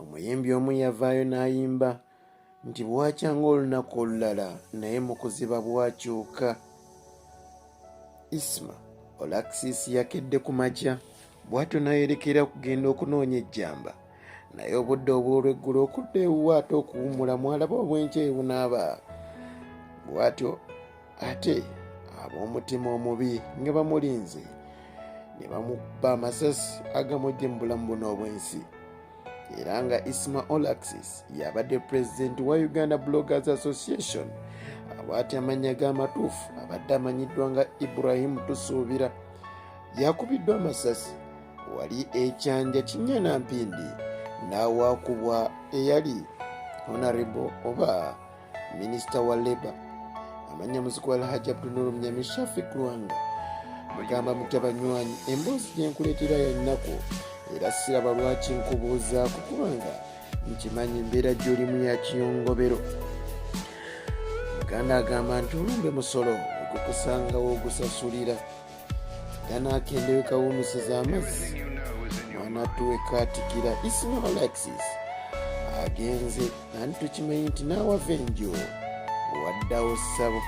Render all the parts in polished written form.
omuyimbi omu yavaayo n'ayimba nti bwakyanga olunaku olulala naye mu kuziba bwakyuka. Isma Olaxes yakedde ku makya bw'atyo n'ayerekera kugenda okunoonya ejjamba, naye obudde obw'olweggulo okudda ewuwe ate okuwummula mwalaba obwenkyewu n'aba bw'atyo ate ab'omutima omubi nga bamulinze ne bamukuba amasasi agamujje mu bulamu buno obw'ensi. Era nga Isma Olaxes yabadde pulezidenti wa Uganda Bloggers Association, bw'atyo amannya g'amatuufu abadde amanyiddwa nga Ibrahim Tusuubira. Yakubiddwa amasasi wali ekyanja Kinyana Mpindi n'awaakubwa eyali honorable oba minisita wa Labour amanya muzikwala Hajji Abdul Mnyami Shafik Lwanga. Mugamba mutabanywanyi emboozi gyenkuleetera yannako era siraba lwaki nkubuuzaako kubanga nkimanyi embeera gy'olimu ya kiyongobero. Muganda agamba nti olumbe musolo ogukusangawo ogusasulira ganaakendewe kawunusiza amazzi mwana tuwekaatikira. Isma Olaxes agenze ani tukimanyi nti n'awava enjo waddawo ssabo.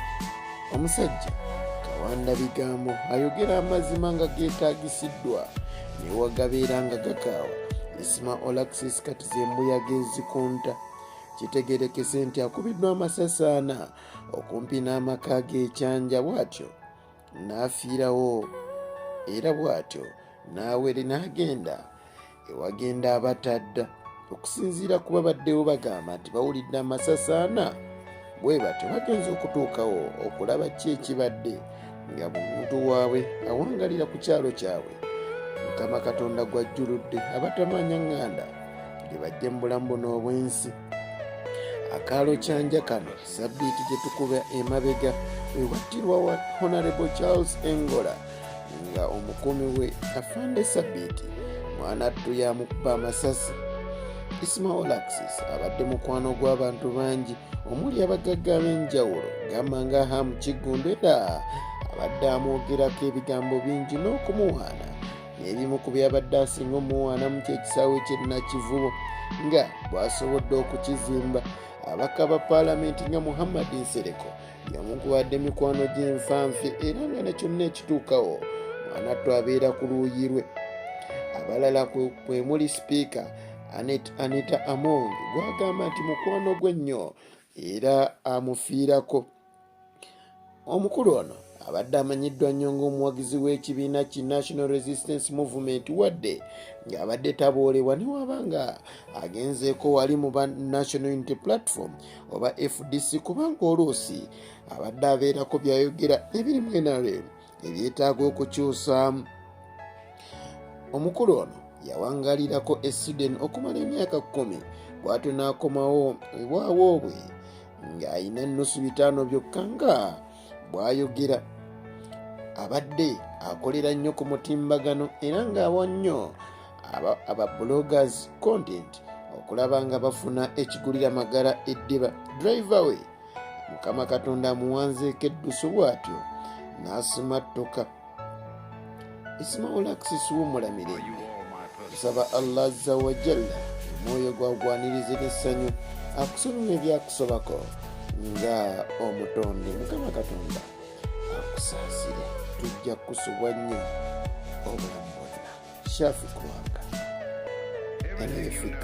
Omusajja kawanda bigambo ayogera amazima nga geetaagisiddwa newagabeera nga gakaawa. Isma Olaxes kati zembuyaga ezikunta. Kitegerekese nti akubiddwa amasasi 4 okumpi n'amaka g'ekyanja, bw'atyo n'afiirawo era bw'atyo n'awere n'agenda ewagenda abatadda. Okusinziira ku babaddewo bagamba nti bawulidde amasasi 4 bwe batyo bagenza okutuukawo okulaba ki ekibadde nga omuntu waabwe awangalira ku kyalo kyabwe. Mukama Katonda gwajjuludde abatamanya ŋŋanda ge bajje mu bulamu buno obw'ensi. Akaalo kyanja kano sabbiiti gye tukuba emabega wewattirwa wa Honorable Charles Engola nga omukuumi we afande sabbiiti mwanattu yamukuba amasasi. Isma Olaxes abadde mukwano gw'abantu bangi omuli abagagga ab'enjawulo gamba nga Hamu Kiggundu, era abadde amwogerako ebigambo bingi n'okumuwaana, n'ebimu ku byabadde asinga omuwaana mu kyekisaawe ky'Nakivubo nga bw'asobodde okukizimba. Abaka ba paalamenti nga Muhammad Nsereko yamukuwadde mikwano gy'enfanfe era nga ne kyonna ekituukawo mwanattu abeera ku luuyi lwe. Abalala kwe muli sipiika Anita Among gwagamba nti mukwano gwe nnyo era amufiirako. Omukulu ono abadde amanyiddwa nnyo ng'omuwagizi w'ekibiina ki National Resistance Movement, wadde ng'abadde taboolebwa newaba agenzeeko wali mu ba National Unity Platform oba FDC, kubanga oluusi abadde abeerako byayogera ebirimu NRM ebyetaaga okukyusaamu. Omukulu ono yawangalirako Sweden okumala emyaka 10, bw'atyo n'akomawo ebwawo bwe ng'ayina ennusu 5 byokka nga bw'ayogera. Abadde akolera nnyo ku mutimbagano era ng'awa nnyo aba bloggers content okulaba nga bafuna ekigulira magala eddiba. Driver we Mukama Katonda amuwanzeeko eddusu, bw'atyo n'asimattuka. Isma Olaxes w'omulamire tusaba Allah azza wa jalla omwoyo gwagwanirize n'essanyu akusonyiwe ebyakusobako nga omutonde. Mukama Katonda akusaasire, tujja kusubwa nnyo obulamu bwonna. Shafi Kwanga, NFK.